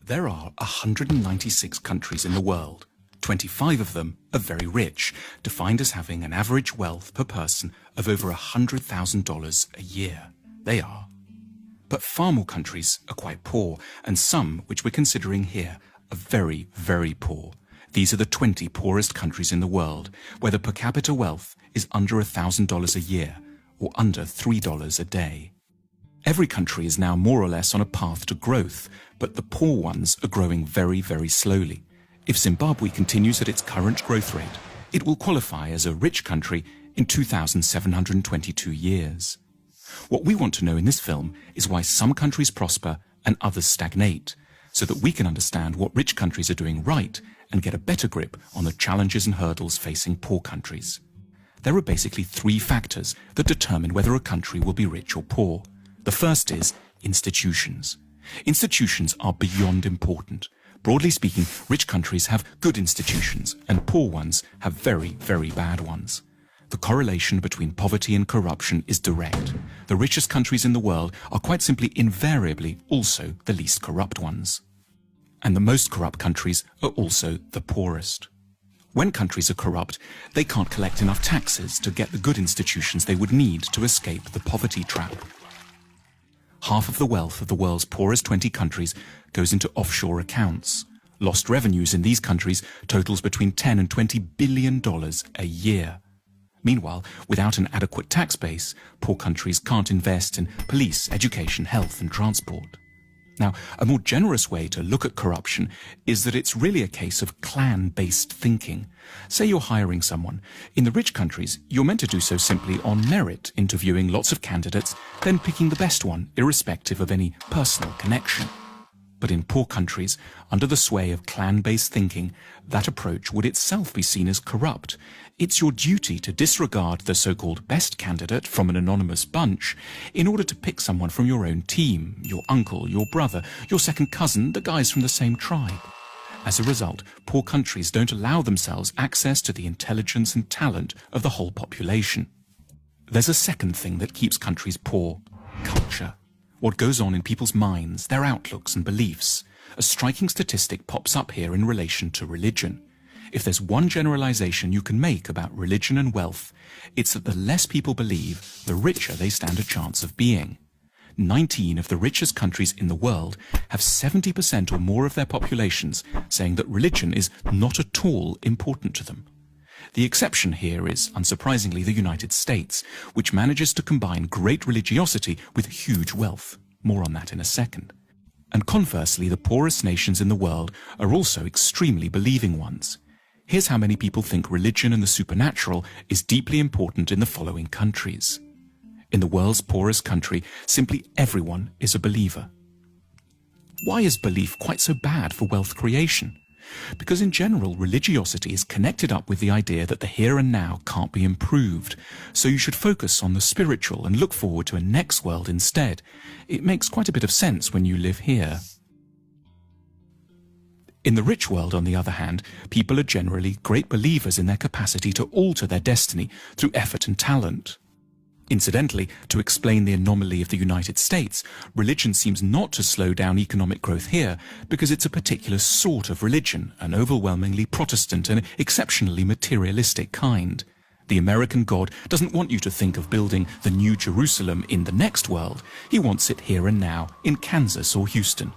There are 196 countries in the world. 25 of them are very rich, defined as having an average wealth per person of over $100,000 a year. They are. But far more countries are quite poor, and some, which we're considering here, are very, very poor. These are the 20 poorest countries in the world, where the per capita wealth is under $1,000 a year, or under $3 a day. Every country is now more or less on a path to growth, but the poor ones are growing very, very slowly. If Zimbabwe continues at its current growth rate, it will qualify as a rich country in 2,722 years. What we want to know in this film is why some countries prosper and others stagnate, so that we can understand what rich countries are doing right and get a better grip on the challenges and hurdles facing poor countries. There are basically three factors that determine whether a country will be rich or poor. The first is institutions. Institutions are beyond important. Broadly speaking, rich countries have good institutions and poor ones have very, very bad ones. The correlation between poverty and corruption is direct. The richest countries in the world are quite simply invariably also the least corrupt ones. And the most corrupt countries are also the poorest. When countries are corrupt, they can't collect enough taxes to get the good institutions they would need to escape the poverty trap. Half of the wealth of the world's poorest 20 countries goes into offshore accounts. Lost revenues in these countries totals between $10 and $20 billion a year. Meanwhile, without an adequate tax base, poor countries can't invest in police, education, health and transport. Now, a more generous way to look at corruption is that it's really a case of clan-based thinking. Say you're hiring someone. In the rich countries, you're meant to do so simply on merit, interviewing lots of candidates, then picking the best one, irrespective of any personal connection. But in poor countries, under the sway of clan-based thinking, that approach would itself be seen as corrupt. It's your duty to disregard the so-called best candidate from an anonymous bunch in order to pick someone from your own team, your uncle, your brother, your second cousin, the guys from the same tribe. As a result, poor countries don't allow themselves access to the intelligence and talent of the whole population. There's a second thing that keeps countries poor: culture. What goes on in people's minds, their outlooks and beliefs. A striking statistic pops up here in relation to religion. If there's one generalization you can make about religion and wealth, it's that the less people believe, the richer they stand a chance of being. 19 of the richest countries in the world have 70% or more of their populations saying that religion is not at all important to them. The exception here is, unsurprisingly, the United States, which manages to combine great religiosity with huge wealth. More on that in a second. And conversely, the poorest nations in the world are also extremely believing ones. Here's how many people think religion and the supernatural is deeply important in the following countries. In the world's poorest country, simply everyone is a believer. Why is belief quite so bad for wealth creation? Because in general, religiosity is connected up with the idea that the here and now can't be improved, so you should focus on the spiritual and look forward to a next world instead. It makes quite a bit of sense when you live here. In the rich world, on the other hand, people are generally great believers in their capacity to alter their destiny through effort and talent. Incidentally, to explain the anomaly of the United States, religion seems not to slow down economic growth here because it's a particular sort of religion, an overwhelmingly Protestant and exceptionally materialistic kind. The American God doesn't want you to think of building the New Jerusalem in the next world. He wants it here and now, in Kansas or Houston.